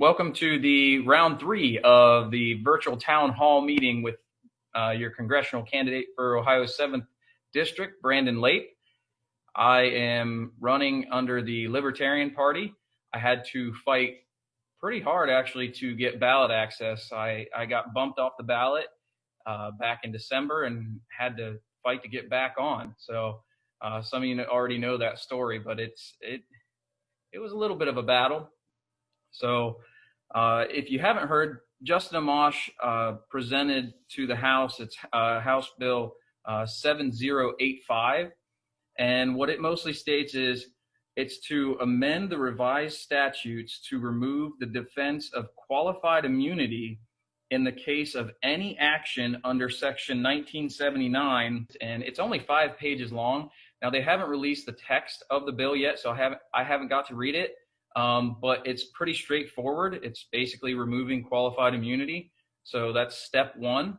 Welcome to the round 3 of the virtual town hall meeting with your congressional candidate for Ohio's 7th District, Brandon Lape. I am running under the Libertarian Party. I had to fight pretty hard actually to get ballot access. I got bumped off the ballot back in December and had to fight to get back on. So some of you already know that story, but it was a little bit of a battle. So if you haven't heard, Justin Amash presented to the House, it's House Bill 7085. And what it mostly states is it's to amend the revised statutes to remove the defense of qualified immunity in the case of any action under Section 1979. And it's only 5 pages long. Now, they haven't released the text of the bill yet, so I haven't got to read it. But it's pretty straightforward. It's basically removing qualified immunity. So that's step 1.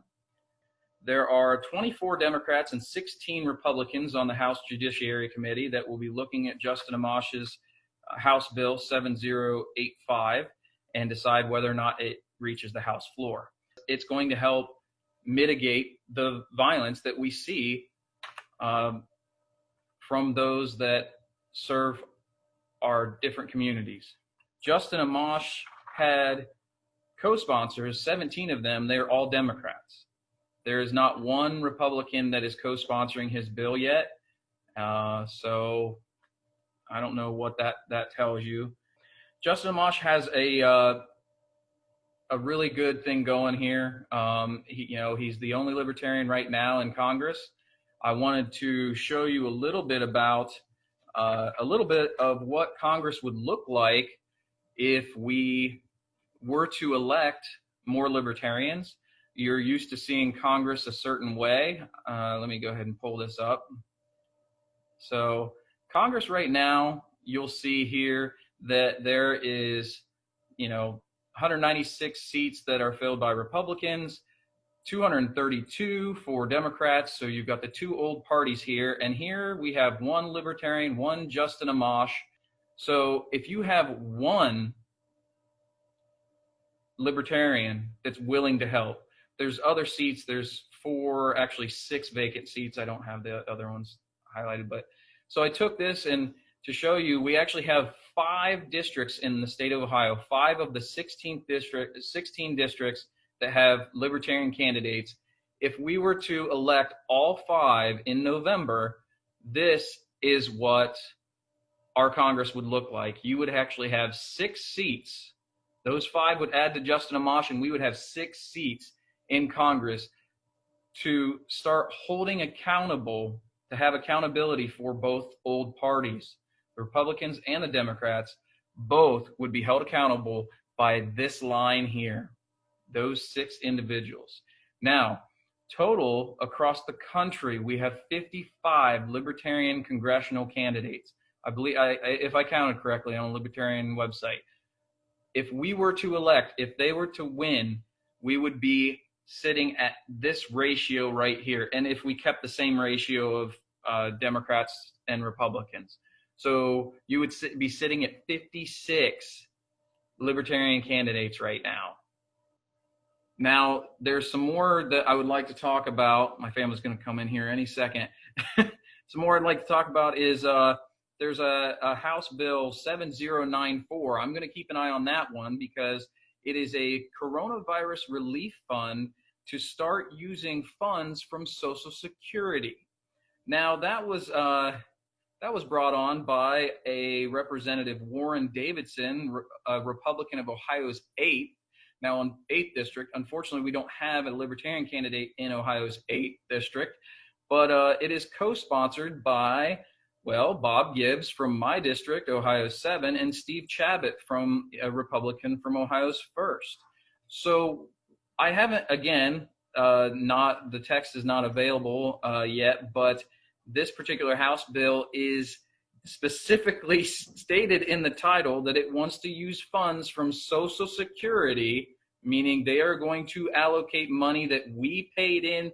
There are 24 Democrats and 16 Republicans on the House Judiciary Committee that will be looking at Justin Amash's House Bill 7085 and decide whether or not it reaches the House floor. It's going to help mitigate the violence that we see from those that serve our different communities. Justin Amash had co-sponsors, 17 of them. They're all Democrats. There is not one Republican that is co-sponsoring his bill yet. So I don't know what that tells you. Justin Amash has a really good thing going here. He's the only Libertarian right now in Congress. I wanted to show you a little bit about a little bit of what Congress would look like if we were to elect more Libertarians. You're used to seeing Congress a certain way. Let me go ahead and pull this up. So Congress right now, you'll see here that there is, 196 seats that are filled by Republicans, 232 for Democrats. So you've got the 2 old parties here. And here we have 1 Libertarian, 1 Justin Amash. So if you have 1 Libertarian that's willing to help, there's other seats. There's 4, actually 6 vacant seats. I don't have the other ones highlighted, but so I took this and to show you, we actually have 5 districts in the state of Ohio, 5 of the 16 districts that have Libertarian candidates. If we were to elect all 5 in November, this is what our Congress would look like. You would actually have 6 seats. Those 5 would add to Justin Amash, and we would have 6 seats in Congress to start holding accountable, to have accountability for both old parties. The Republicans and the Democrats both would be held accountable by this line here, those 6 individuals. Now, total across the country, we have 55 Libertarian congressional candidates. I believe, if I counted correctly on a Libertarian website. If we were to elect, if they were to win, we would be sitting at this ratio right here. And if we kept the same ratio of Democrats and Republicans. So you would be sitting at 56 Libertarian candidates right now. Now, there's some more that I would like to talk about. My family's going to come in here any second. Some more I'd like to talk about is there's a House Bill 7094. I'm going to keep an eye on that one because it is a coronavirus relief fund to start using funds from Social Security. Now, that was brought on by a Representative Warren Davidson, a Republican of Ohio's 8th. Now, on 8th District, unfortunately, we don't have a Libertarian candidate in Ohio's 8th District, but it is co-sponsored by, Bob Gibbs from my district, Ohio's 7, and Steve Chabot from a Republican from Ohio's 1st. So I haven't, again, the text is not available yet, but this particular House bill is specifically stated in the title that it wants to use funds from Social Security, meaning they are going to allocate money that we paid in,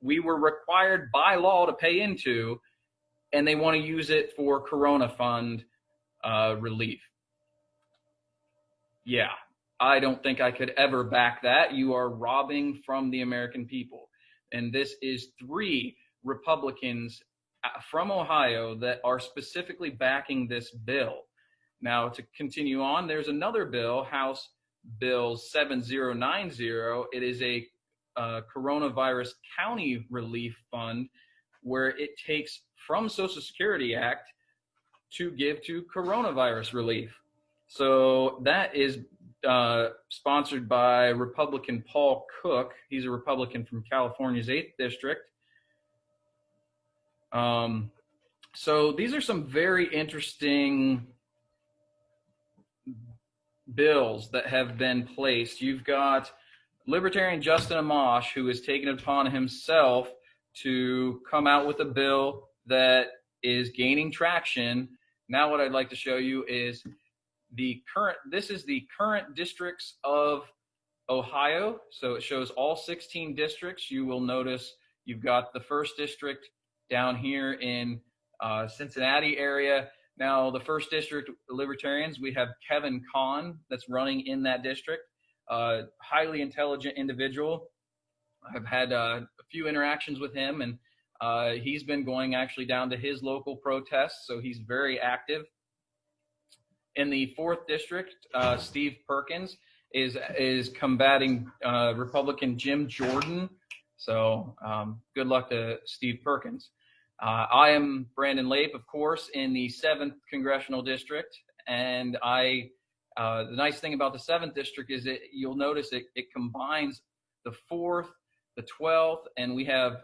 we were required by law to pay into, and they want to use it for Corona Fund relief. Yeah, I don't think I could ever back that. You are robbing from the American people. And this is 3 Republicans from Ohio that are specifically backing this bill. Now, to continue on, there's another bill, House Bill 7090. It is a coronavirus county relief fund where it takes from Social Security Act to give to coronavirus relief. So that is sponsored by Republican Paul Cook. He's a Republican from California's 8th District. So these are some very interesting bills that have been placed. You've got Libertarian Justin Amash, who has taken it upon himself to come out with a bill that is gaining traction. Now what I'd like to show you is this is the current districts of Ohio. So it shows all 16 districts. You will notice you've got the 1st district down here in Cincinnati area. Now the 1st district Libertarians, we have Kevin Kahn that's running in that district. Highly intelligent individual. I've had a few interactions with him, and he's been going actually down to his local protests, so he's very active. In the 4th district, Steve Perkins is combating Republican Jim Jordan. So good luck to Steve Perkins. I am Brandon Lape, of course, in the 7th Congressional District, and the nice thing about the 7th District is you'll notice it combines the 4th, the 12th, and we have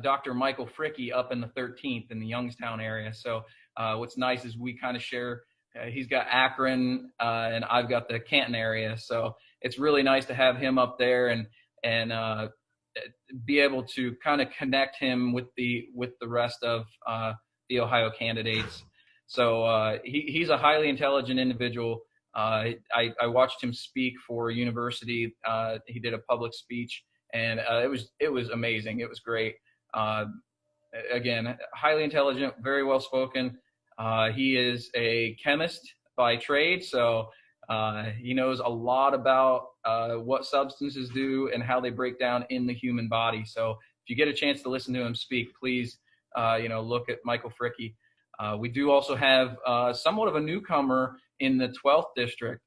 Dr. Michael Fricke up in the 13th in the Youngstown area. So what's nice is we kind of share, he's got Akron and I've got the Canton area. So it's really nice to have him up there and be able to kind of connect him with the rest of the Ohio candidates. So he's a highly intelligent individual. I watched him speak for a university. He did a public speech, and it was amazing. It was great. Again, highly intelligent, very well spoken. He is a chemist by trade, so he knows a lot about what substances do and how they break down in the human body. So if you get a chance to listen to him speak, please look at Michael Fricke. We do also have somewhat of a newcomer in the 12th district.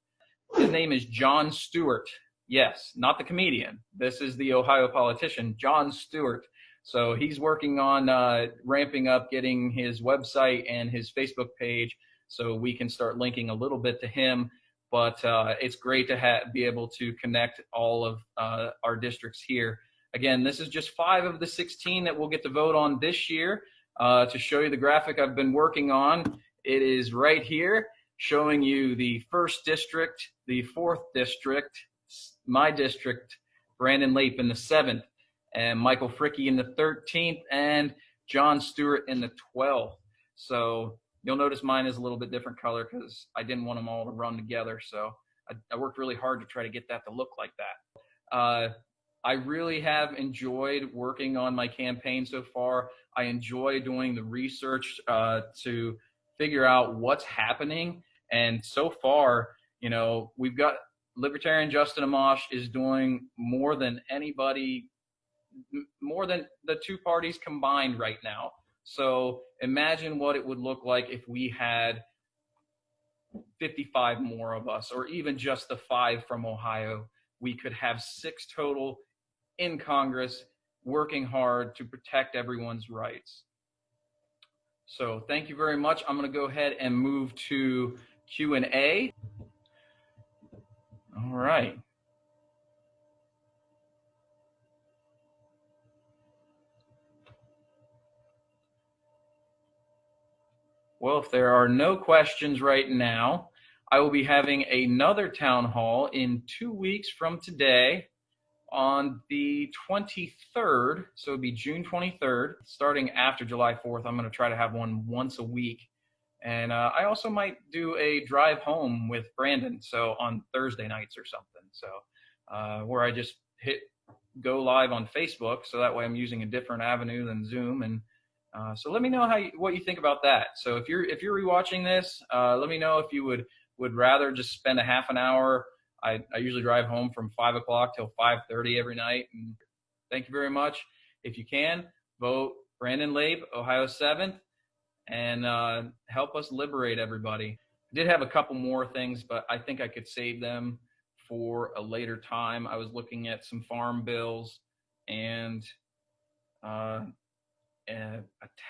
His name is Jon Stewart. Yes, not the comedian. This is the Ohio politician, Jon Stewart. So he's working on ramping up, getting his website and his Facebook page so we can start linking a little bit to him. But it's great to be able to connect all of our districts here. Again, this is just 5 of the 16 that we'll get to vote on this year. To show you the graphic I've been working on, it is right here showing you the 1st district, the 4th district, my district, Brandon Lape in the 7th, and Michael Fricke in the 13th, and Jon Stewart in the 12th. So you'll notice mine is a little bit different color because I didn't want them all to run together. So I worked really hard to try to get that to look like that. I really have enjoyed working on my campaign so far. I enjoy doing the research to figure out what's happening. And so far, we've got Libertarian Justin Amash is doing more than anybody, more than the 2 parties combined right now. So imagine what it would look like if we had 55 more of us, or even just the 5 from Ohio. We could have 6 total in Congress working hard to protect everyone's rights. So thank you very much. I'm going to go ahead and move to Q&A. All right. Well, if there are no questions right now, I will be having another town hall in 2 weeks from today on the 23rd. So it'll be June 23rd, starting after July 4th. I'm going to try to have one once a week. And I also might do a drive home with Brandon, so on Thursday nights or something. So where I just hit go live on Facebook, so that way I'm using a different avenue than Zoom. And so let me know what you think about that. So if you're rewatching this, let me know if you would would rather just spend a half an hour. I usually drive home from 5 o'clock till 5:30 every night. And thank you very much. If you can, vote Brandon Lape, Ohio 7th, and help us liberate everybody. I did have a couple more things, but I think I could save them for a later time. I was looking at some farm bills and a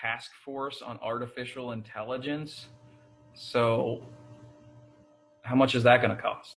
task force on artificial intelligence. So how much is that going to cost?